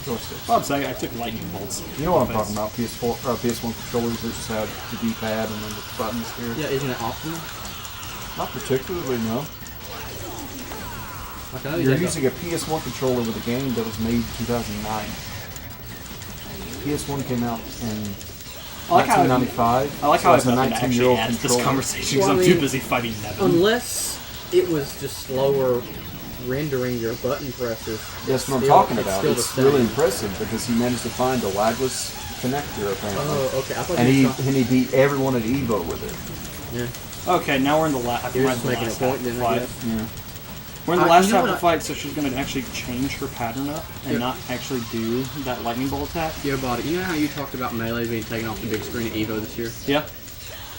S2: joysticks.
S1: Well, I'm saying I took lightning bolts.
S2: You know what I'm talking about? PS1 controllers that just have the D-pad and then the buttons here.
S3: Yeah, isn't it optimal?
S2: Not particularly, no.
S3: Like, I know
S2: You're
S3: these
S2: using a PS1 controller with a game that was made in 2009. PS1 came out in
S1: I like how
S2: 1995.
S1: I like
S2: so
S1: how
S2: it's
S1: I've
S2: a
S1: nothing to actually
S2: 19-year-old
S1: add to this
S2: controller.
S1: conversation
S3: Well,
S1: because
S3: I
S1: I'm too
S3: mean,
S1: busy fighting Nevin.
S3: Unless it was just slower rendering your button presses.
S2: That's what I'm
S3: Still-
S2: talking
S3: it's
S2: about.
S3: still the
S2: It's
S3: same.
S2: really impressive because he managed to find a lagless connector apparently.
S3: Oh, okay. I thought
S2: And
S3: you
S2: he
S3: were talking.
S2: and he beat everyone at Evo with it.
S3: Yeah.
S1: Okay, now we're in the last.
S3: You're just making a point, then, I guess.
S2: Yeah.
S1: We're in the
S3: You
S1: last
S3: know
S1: half of the
S3: what
S1: fight, so she's going to actually change her pattern up and
S3: Yeah.
S1: not actually do that lightning bolt attack.
S3: Yeah, Botta, you know how you talked about Melee being taken off the big screen at EVO this year?
S1: Yeah.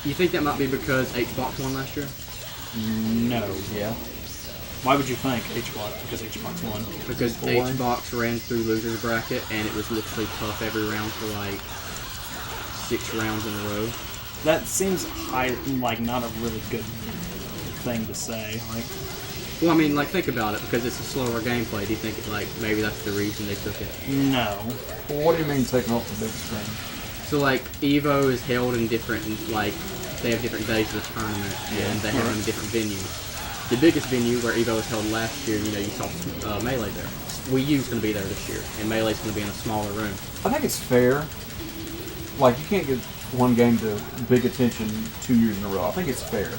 S3: You think that might be because Xbox won last year?
S1: No.
S2: Yeah.
S1: Why would you think HBox? Because HBox won.
S3: Because
S2: Boring.
S3: Xbox ran through loser's bracket and it was literally tough every round for like 6 rounds in a row.
S1: That seems like not a really good thing to say. Like,
S3: Well, I mean, like, think about it, because it's a slower gameplay. Do you think, like, maybe that's the reason they took it?
S1: no.
S2: Well, what do you mean taking off the big screen?
S3: So, like, EVO is held in different, like, they have different days of the tournament, and they have them in different venues. The biggest venue where EVO was held last year, you know, you saw Melee there. Wii U's going to be there this year, and Melee's going to be in a smaller room.
S2: I think it's fair. Like you can't give one game to big attention 2 years in a row. I think it's fair.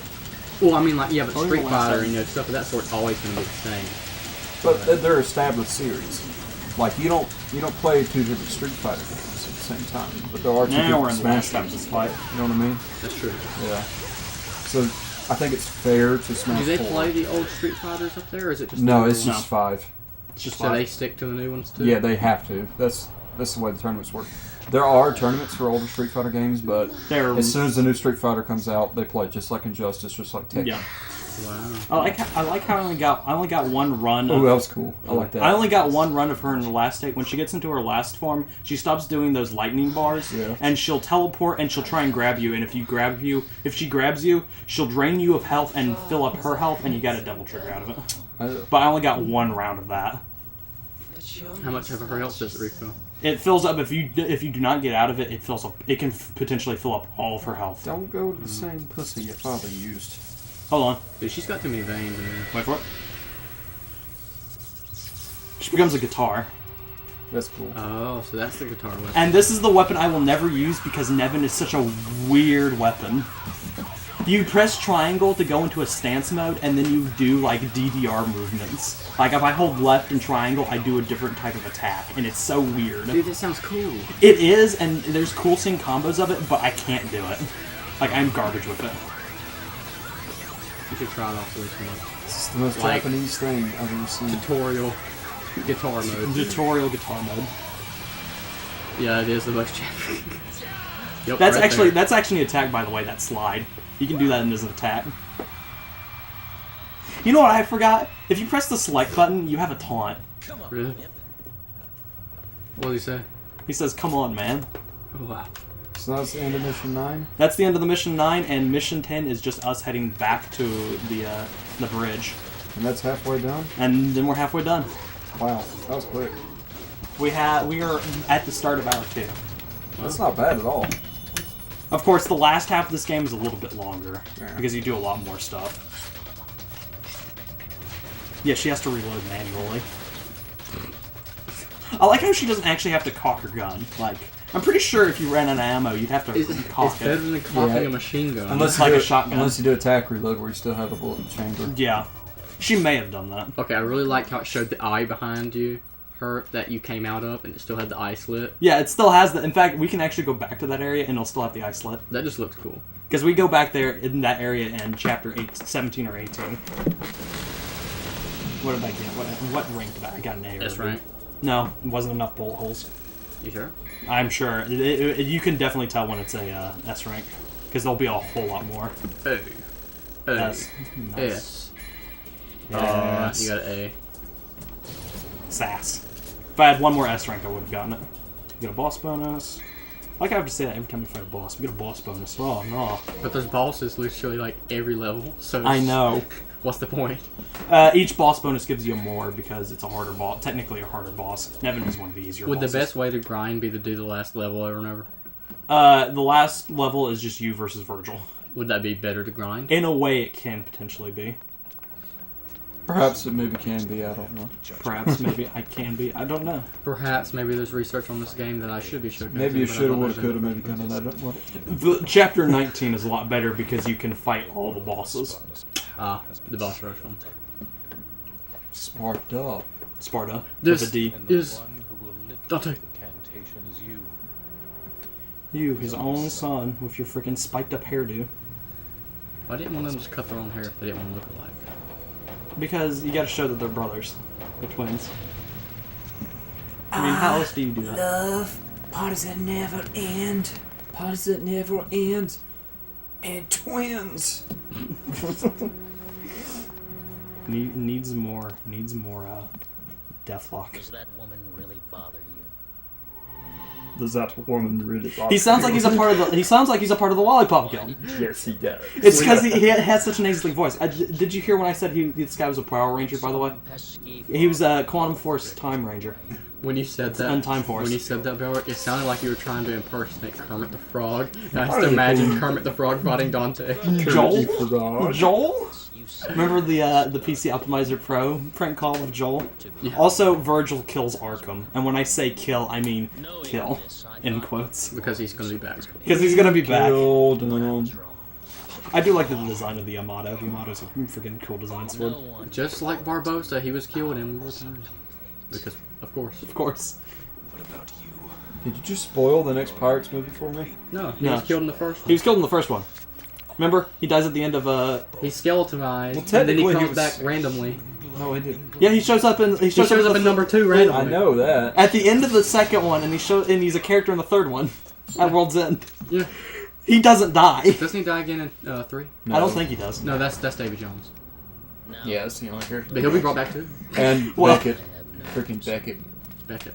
S3: Well, I mean, like, yeah, but
S1: Oh,
S3: Street
S1: yeah,
S3: Fighter,
S1: last
S3: you know, stuff of that sort's always going to be the same.
S2: But they're established series. Like you don't play 2 different Street Fighter games at the same time. But there are 2
S1: Now we're
S2: different
S1: in the last
S2: Smash
S1: half of
S2: games.
S1: this fight.
S2: You know what I mean?
S3: That's true.
S2: Yeah. So I think it's fair to Smash
S3: Do they
S2: 4.
S3: play the old Street Fighters up there, or is it just
S2: No,
S3: the
S2: it's
S3: new
S2: just
S3: ones?
S2: 5.
S1: It's just
S3: So they
S1: like,
S3: stick to the new ones, too?
S2: Yeah, they have to. That's the way the tournaments work. There are tournaments for older Street Fighter games, but
S1: They're
S2: as soon as the new Street Fighter comes out, they play just like Injustice, just like Tekken.
S1: yeah.
S3: Wow.
S1: I like how I only got one run.
S2: Oh, that was cool. I like that.
S1: I only got one run of her in the last state. When she gets into her last form, she stops doing those lightning bars, and she'll teleport and she'll try and grab you. And if she grabs you, she'll drain you of health and fill up her health, and you get a double trigger out of it. But I only got one round of that.
S3: How much of her health does it refill?
S1: It fills up if you do not get out of it. It fills up. It can potentially fill up all of her health.
S2: Don't go to the same pussy your father used.
S1: Hold on.
S3: Dude, she's got too many veins in her.
S1: Wait for it. She becomes a guitar.
S2: That's cool.
S3: Oh, so that's the guitar weapon.
S1: And this is the weapon I will never use because Nevin is such a weird weapon. You press triangle to go into a stance mode, and then you do, like, DDR movements. Like, if I hold left and triangle, I do a different type of attack, and it's so weird.
S3: Dude, that sounds cool.
S1: It is, and there's cool seeing combos of it, but I can't do it. Like, I'm garbage with it.
S3: You should try it off this one.
S2: This is the most Japanese thing I've ever seen.
S3: Tutorial guitar mode.
S1: Tutorial guitar mode.
S3: Yeah, it is the most Japanese. Yep,
S1: That's
S3: right
S1: actually
S3: there.
S1: that's actually an attack, by the way, that slide. You can do that as an attack. You know what I forgot? If you press the select button, you have a taunt.
S3: Really? What did he say?
S1: He says, "Come on, man."
S3: Oh, wow.
S2: So that's the end of Mission 9?
S1: That's the end of the Mission 9, and Mission 10 is just us heading back to the bridge.
S2: And that's halfway done?
S1: And then we're halfway done.
S2: Wow, that was quick.
S1: We are at the start of hour 2.
S2: That's not bad at all.
S1: Of course, the last half of this game is a little bit longer,
S2: Yeah.
S1: because you do a lot more stuff. Yeah, she has to reload manually. I like how she doesn't actually have to cock her gun. Like, I'm pretty sure if you ran out of ammo, you'd have to cock
S3: It's better
S1: it.
S3: than cocking
S2: Yeah.
S3: a machine gun.
S2: Unless
S1: like
S2: you
S1: a
S2: do,
S1: shotgun.
S2: Unless you do attack reload where you still have a bullet in the chamber.
S1: Yeah. She may have done that.
S3: Okay, I really liked how it showed the eye behind you, her, that you came out of, and it still had the eye slit.
S1: Yeah, it still has the... In fact, we can actually go back to that area, and it'll still have the eye slit.
S3: That just looks cool.
S1: Because we go back there in that area in chapter 17 or 18. What did I get? What rank did I got? An A or
S3: S
S1: B?
S3: rank?
S1: No, it wasn't enough bullet holes.
S3: You sure?
S1: I'm sure. You can definitely tell when it's a S rank. Because there'll be a whole lot more.
S3: A. A.
S1: S. Nice.
S3: S.
S1: Yes.
S3: You got an A.
S1: Sass. If I had one more S rank, I would have gotten it. You get a boss bonus. Like I have to say that every time we fight a boss, we get a boss bonus. Oh, no.
S3: But there's bosses literally like every level, so
S1: I know.
S3: What's the point?
S1: Each boss bonus gives you more because it's a harder boss. Technically a harder boss. Nevin is one of the easier
S3: Would
S1: bosses.
S3: the best way to grind be to do the last level over and over?
S1: The last level is just you versus Virgil.
S3: Would that be better to grind?
S1: In a way, it can potentially be.
S2: Perhaps it maybe can be, I don't know.
S1: Perhaps, maybe, I can be. I don't know.
S3: Perhaps maybe there's research on this game that I should be showcasing.
S2: Maybe you
S3: but I
S2: shoulda,
S3: don't know
S2: woulda,
S3: the
S2: coulda, maybe
S3: information.
S2: coulda. I don't want
S1: The chapter 19 is a lot better because you can fight all the bosses.
S3: Ah, the boss rush one.
S2: Sparta.
S1: Sparta.
S3: This
S1: with a D.
S3: is Dante.
S4: Incantation is you.
S1: You, his own son, with your freaking spiked up hairdo.
S3: Why didn't one of them just cut their own hair if they didn't want to look alike?
S1: Because you gotta show that they're brothers. They're twins. I mean, how else do you do that?
S2: Love, parties that never end, parties that never end, and twins.
S1: Needs more Deathlock.
S6: Does that woman really bother you?
S2: Does that woman really bother
S1: He sounds like he's a part of the. He sounds like he's a part of the Lollipop Guild.
S2: Yes, he does.
S1: It's because he has such a nasally voice. Did you hear when I said this guy was a Power Ranger? By the way,
S6: Pesky
S1: he was a Quantum Force Time Ranger.
S3: When you said that,
S1: Untime Force.
S3: when you said that, Bella, it sounded like you were trying to impersonate Kermit the Frog. And I just imagine Kermit the Frog fighting Dante.
S1: Joel. Joel. Remember the PC Optimizer Pro prank call with Joel?
S3: Yeah.
S1: Also, Virgil kills Arkham, and when I say kill, I mean kill, in quotes,
S3: Because he's going to be back.
S1: because he's gonna be back.
S2: Killed him.
S1: I do like the design of the Yamato. The Yamato's a freaking cool design sword.
S3: Just like Barbosa, he was killed and returned. Because, of course.
S1: Of course.
S2: Did you just spoil the next Pirates movie for me?
S3: No, he
S1: No.
S3: was killed in the first
S1: He
S3: one.
S1: was killed in the first one. Remember? He dies at the end of
S3: He's skeletonized,
S2: Well,
S3: and then he
S2: technically he
S3: comes
S2: was-
S3: back randomly.
S2: No, he didn't.
S1: Yeah, he shows up in
S3: He shows up in number 2 randomly.
S2: I know that.
S1: at the end of the second one, and he's a character in the third one at World's End.
S3: Yeah.
S1: He doesn't die.
S3: Doesn't he die again in 3?
S2: No.
S1: I don't think he does.
S3: No, that's David Jones.
S6: No.
S2: Yeah, that's the only character.
S3: But he'll be brought back too.
S2: And
S1: Well-
S2: Beckett. Freaking Beckett.
S3: Beckett.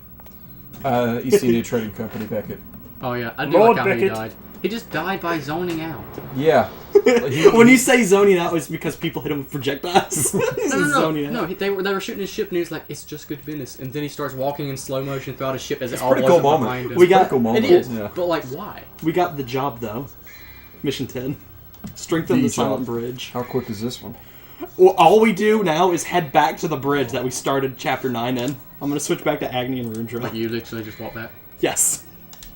S2: ECD Trading Company Beckett.
S3: Oh yeah, I do
S2: Lord
S3: like how he
S2: Beckett.
S3: died. He just died by zoning out.
S2: Yeah.
S1: When you say zoning out, it's because people hit him with projectiles.
S3: No,
S1: Zoning out.
S3: no. They were shooting his ship, and he was like, "It's just good business." And then he starts walking in slow motion throughout his ship as
S2: It's
S3: it
S2: a
S3: all
S2: pretty cool
S3: blows up
S2: moment.
S3: behind him.
S1: We got-
S2: Pretty cool moment.
S3: It is,
S2: Yeah.
S3: but like, why?
S1: We got the job though. Mission 10. Strengthen the silent bridge.
S2: How quick is this one?
S1: Well, all we do now is head back to the bridge that we started Chapter 9 in. I'm going to switch back to Agni and Rundra.
S3: Like you literally just walk back.
S1: Yes.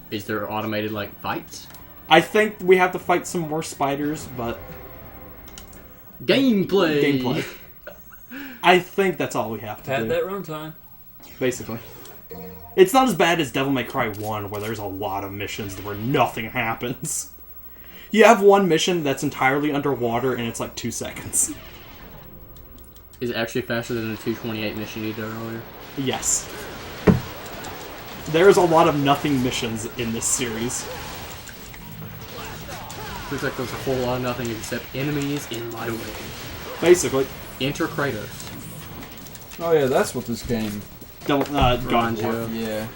S3: Is there automated like fights?
S1: I think we have to fight some more spiders, but
S3: Gameplay.
S1: I think that's all we have to do,
S2: runtime.
S1: basically. It's not as bad as Devil May Cry 1, where there's a lot of missions where nothing happens. You have one mission that's entirely underwater, and it's like 2 seconds.
S3: Is it actually faster than the 228 mission you did earlier?
S1: Yes. There's a lot of nothing missions in this series.
S3: Looks like there's a whole lot of nothing except enemies in my way.
S1: Basically.
S3: Enter Kratos.
S2: Oh yeah, that's what this game.
S1: God of
S3: Reminds you
S1: War.
S3: of.
S2: Yeah.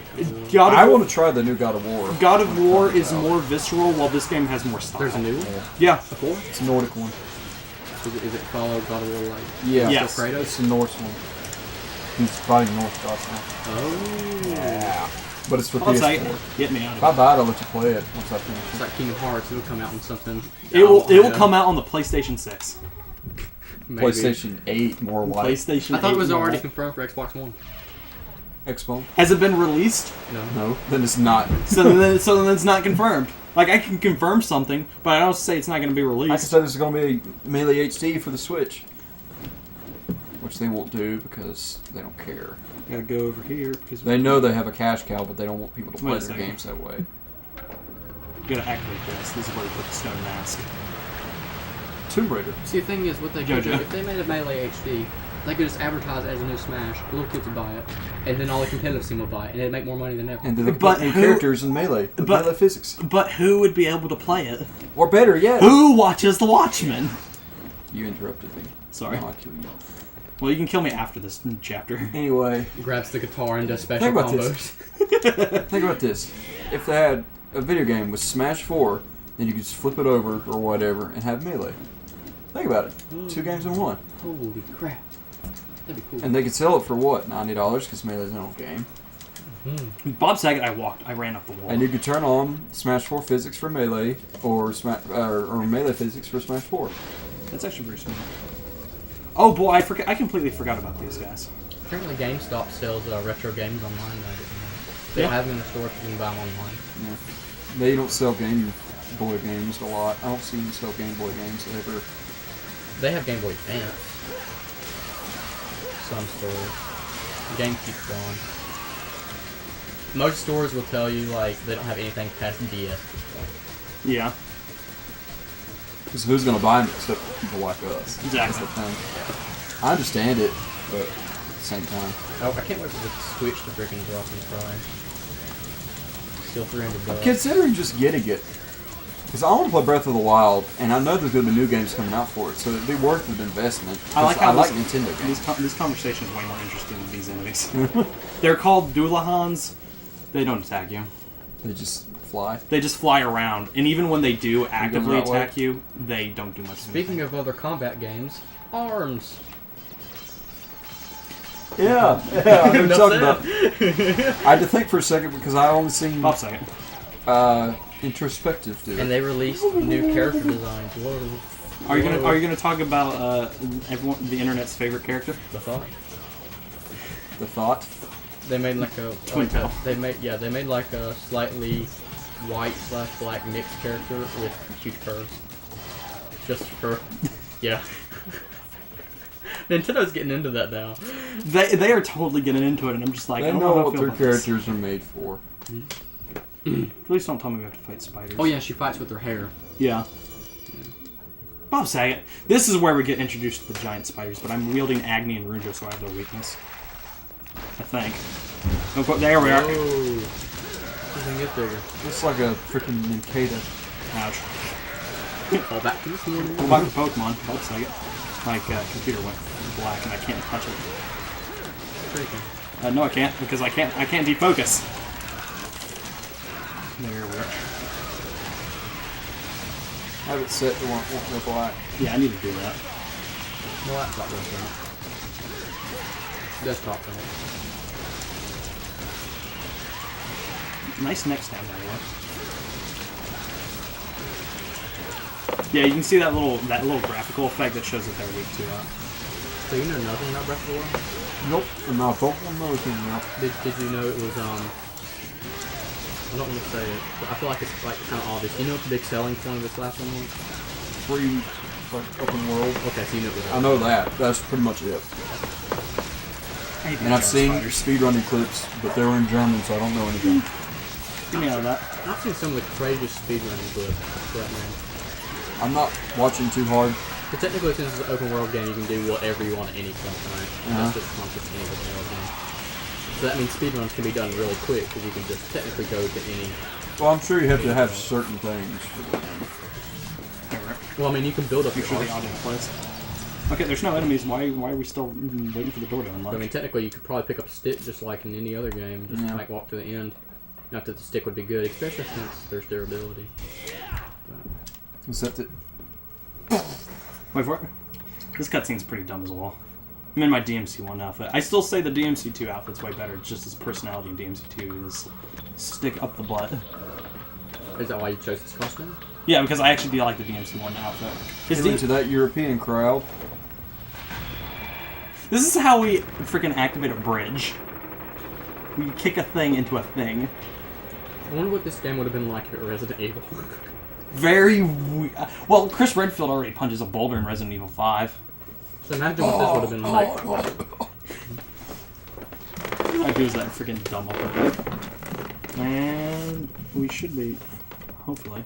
S1: God
S2: I
S1: of,
S2: want to try the new God of War.
S1: God of War is more visceral, while this game has more style.
S3: There's a new one?
S1: Yeah.
S3: The 4?
S2: It's a Nordic one.
S3: Is it follow God of War like
S2: Yeah.
S1: Yes.
S3: Kratos?
S2: It's a Norse one. He's fighting Norse gods now.
S3: Oh.
S2: Yeah. But it's for
S1: I'll say,
S2: PS4.
S1: get me out
S2: If I
S1: of
S2: died, I'll let you play it once I
S3: It's
S2: finish it.
S3: like Kingdom Hearts. It'll come out on something.
S1: it. It will come out on the PlayStation 6.
S3: Maybe.
S2: PlayStation 8, more like.
S1: PlayStation
S3: I thought it was
S1: 8
S3: already
S1: normal.
S3: confirmed for Xbox One.
S2: Xbox?
S1: Has it been released?
S3: No.
S2: No, then it's not.
S1: So then it's not confirmed. Like, I can confirm something, but I don't say it's not going to be
S2: I can
S1: released.
S2: say there's going to be Melee HD for the Switch. Which they won't do because they don't care.
S1: Gotta go over here because
S2: They know they have a cash cow, but they don't want people to play
S1: Wait a
S2: their
S1: second.
S2: games that way.
S1: we gotta activate this. This is where we put the stone mask.
S2: Tomb Raider.
S3: See, the thing is, what they could do,
S1: JoJo.
S3: if they made a Melee HD, they could just advertise it as a new Smash, little kids would buy it, and then all the competitive scene would buy it, and it'd make more money than ever.
S2: And then they
S1: But
S2: put new
S1: who-
S2: characters in Melee. With
S1: but-
S2: Melee physics.
S1: But who would be able to play it?
S2: Or better yet.
S1: Who watches The Watchmen?
S2: You interrupted me.
S1: Sorry.
S2: Now I'll kill you.
S1: Well, you can kill me after this chapter.
S2: Anyway,
S3: Grabs the guitar and does special
S2: Think about
S3: combos.
S2: this. think about this. If they had a video game with Smash 4, then you could just flip it over or whatever and have Melee. Think about it. 2 games in 1.
S3: Holy crap. That'd be cool.
S2: And they could sell it for what? $90 because Melee's an old game.
S1: Bob Saget, I ran up the wall.
S2: And you could turn on Smash 4 physics for Melee or or Melee physics for Smash 4.
S1: That's actually very smart. Oh boy, I completely forgot about these guys.
S3: Apparently GameStop sells retro games online. I didn't know. They don't have them in the store, you can buy them online.
S2: Yeah. They don't sell Game Boy games a lot. I don't see them sell Game Boy games ever.
S3: They have Game Boy Advance. Some stores. GameCube's gone. Most stores will tell you, like, they don't have anything past DS.
S1: Yeah,
S2: Because who's going to buy them except for people like us?
S1: Exactly.
S2: That's the thing. I understand it, but at the same time.
S3: Oh, I can't wait for the Switch to freaking drop in price. Still $300.
S2: I'm considering just getting it. Because I want to play Breath of the Wild, and I know there's going to be new games coming out for it, so it'd be worth the investment.
S1: I like
S2: 'cause
S1: how
S2: I like
S1: this-
S2: Nintendo games.
S1: this conversation is way more interesting than these enemies. They're called Doolahans. They don't attack you.
S2: They just fly.
S1: They just fly around, and even when they do actively
S2: right way?
S1: attack you, they don't do much.
S3: Speaking of other combat games, ARMS.
S2: Yeah, yeah, I know
S3: Enough
S2: talking
S3: said.
S2: about. I had to think for a second because I only seen
S1: Bob Saget.
S2: Introspective do
S3: And
S2: it.
S3: they released new character designs. Whoa.
S1: Are you
S3: Whoa.
S1: gonna talk about the internet's favorite character?
S3: The thought?
S2: The Thought.
S3: They made like a
S1: Twin tail.
S3: they made like a slightly white/black mixed character with huge curves. Just for yeah. Nintendo getting into that now.
S1: They are totally getting into it, and I'm just like, I
S2: They
S1: don't
S2: know
S1: how I
S2: what
S1: feel
S2: their
S1: about this.
S2: characters are made for.
S1: Please don't tell me we have to fight spiders.
S3: Oh yeah, she fights with her hair.
S1: Yeah. Bob Saget. This is where we get introduced to the giant spiders, but I'm wielding Agni and Rujo, so I have their weakness. I think. Don't go, there we are.
S3: Whoa. This thing gets bigger.
S2: It's like a freaking Ninkata.
S1: Ouch.
S3: Fall back to this morning.
S1: Go back to Pokemon. Bob Saget. My computer went black and I can't touch it. No, I can't, because I can't defocus. There we are.
S2: Have it set to won't go black.
S1: Yeah, I need to do that.
S3: No, that's not really good. Desktop thing.
S1: Nice neck stand, by the way. Yeah, you can see that little graphical effect that shows that they're weak to that.
S3: So you know nothing about Breath of the Wild?
S2: Nope. I'm not Pokemon nothing now.
S3: Did you know it was I don't want to say it, but I feel like it's like kind of obvious. You know what the big selling point of this last one was?
S2: Free, like, open world.
S3: Okay, so you know what
S2: I know that. That's pretty much it. And I've seen speedrunning clips, but they were in German, so I don't know anything.
S1: Give me out of that.
S3: I've seen some of the craziest speedrunning clips. Right, man.
S2: I'm not watching too hard.
S3: But technically, since it's an open world game, you can do whatever you want at any point, right? That's just the concept of any open world game. So that means speedruns can be done really quick, because you can just technically go to any...
S2: Well, I'm sure you have to have certain things for the game.
S3: Well, I mean, you can build up
S1: Make sure the audio plays. Okay, there's no enemies. Why are we still waiting for the door to unlock?
S3: I mean, technically, you could probably pick up a stick just like in any other game, just like walk to the end. Not that the stick would be good, especially since there's durability.
S2: Except it.
S1: Wait for it. This cutscene's pretty dumb as well. I'm in my DMC1 outfit. I still say the DMC2 outfit's way better. It's just his personality in DMC2 is stick up the butt.
S3: Is that why you chose this costume?
S1: Yeah, because I actually do like the DMC1 outfit.
S2: To that European crowd.
S1: This is how we freaking activate a bridge. We kick a thing into a thing.
S3: I wonder what this game would have been like if it were Resident Evil.
S1: Well, Chris Redfield already punches a boulder in Resident Evil 5.
S3: So imagine what this would have been like.
S1: I do is that freaking dumb upper. And we should be, hopefully.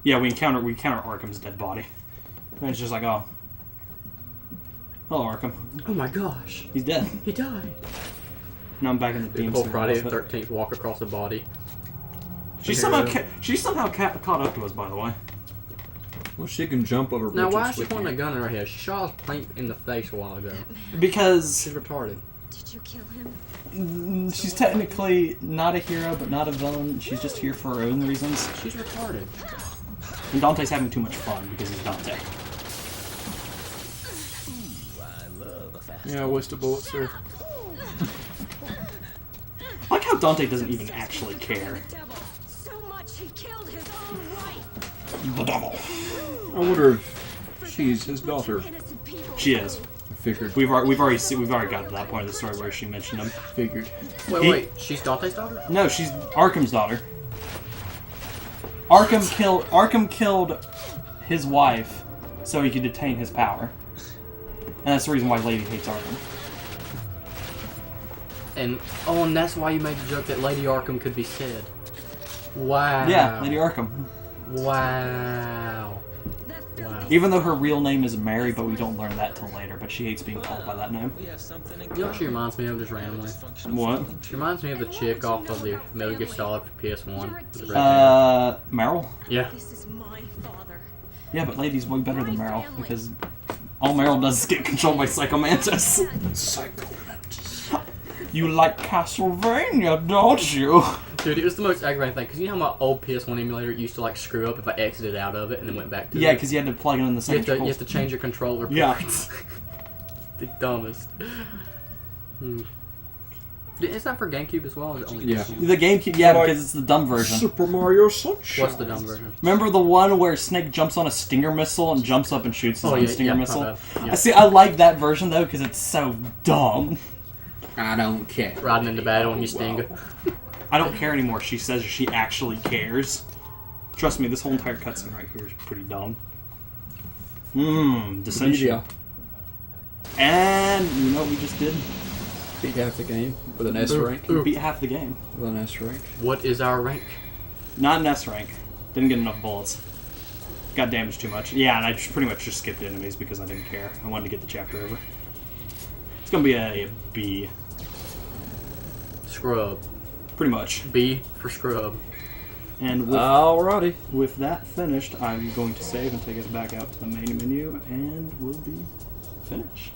S1: Yeah, we encounter Arkham's dead body. And it's just like, oh. Hello, Arkham.
S3: Oh my gosh.
S1: He's dead.
S3: He died.
S1: Now I'm back in the
S3: The
S1: DMC.
S3: whole Friday the 13th walk across the body.
S1: She somehow caught up to us, by the way.
S2: Well, she can jump over bridges.
S3: Now, why is she
S2: with
S3: pointing a
S2: you.
S3: gun in her head? She shot us Plank in the face a while ago.
S1: Because
S3: She's retarded.
S5: Did you kill him?
S1: she's technically not a hero, but not a villain. She's just here for her own reasons.
S3: She's retarded.
S1: And Dante's having too much fun because he's Dante.
S2: Yeah, waste of bullets there.
S1: I like how Dante doesn't even actually care.
S5: The devil. So much he killed his own wife.
S1: The devil.
S2: I wonder if she's his daughter.
S5: Innocent people.
S1: She is.
S2: I figured.
S1: We've already got to that point of the story where she mentioned him.
S2: Figured.
S3: Wait, she's Dante's daughter?
S1: No, she's Arkham's daughter. Arkham killed his wife so he could detain his power. And that's the reason why Lady hates Arkham.
S3: And that's why you made the joke that Lady Arkham could be said. Wow.
S1: Yeah, Lady Arkham.
S3: Wow. Wow.
S1: Even though her real name is Mary, but we don't learn that till later, but she hates being called by that name.
S3: You know what she reminds me of just randomly?
S1: What?
S3: She reminds me of the chick off of the Metal Gear Solid for PS1. with the red hair.
S1: Meryl?
S3: Yeah.
S5: This is my father.
S1: Yeah, but Lady's way better than Meryl, because all Meryl does is get controlled by Psychomantis.
S2: Psychomantis.
S1: You like Castlevania, don't you?
S3: Dude, it was the most aggravating thing, because you know how my old PS1 emulator used to like screw up if I exited out of it and then went back to
S1: Yeah,
S3: it?
S1: because you had to plug it in the same
S3: You have to change your controller
S1: Yeah.
S3: ports. The dumbest. Is that for GameCube as well? Or is it only
S2: Yeah.
S3: PS1?
S1: The GameCube, yeah, because it's the dumb version.
S2: Super Mario Sunshine.
S3: What's the dumb version?
S1: Remember the one where Snake jumps on a Stinger missile and jumps up and shoots his own Stinger
S3: my
S1: missile?
S3: bad. Yeah.
S1: I see. I like that version though because it's so dumb.
S2: I don't care.
S3: Riding into battle and you sting.
S1: I don't care anymore. She says she actually cares. Trust me, this whole entire cutscene right here is pretty dumb. Dissension.
S2: Yeah.
S1: And you know what we just did?
S2: Beat half the game with an S rank.
S1: We beat half the game.
S2: With an S rank.
S3: What is our rank?
S1: Not an S rank. Didn't get enough bullets. got damaged too much. Yeah, and I just pretty much just skipped enemies because I didn't care. I wanted to get the chapter over. It's gonna be a B.
S3: Scrub.
S1: Pretty much.
S3: B for scrub.
S1: And with,
S2: Alrighty.
S1: with that finished, I'm going to save and take us back out to the main menu, and we'll be finished.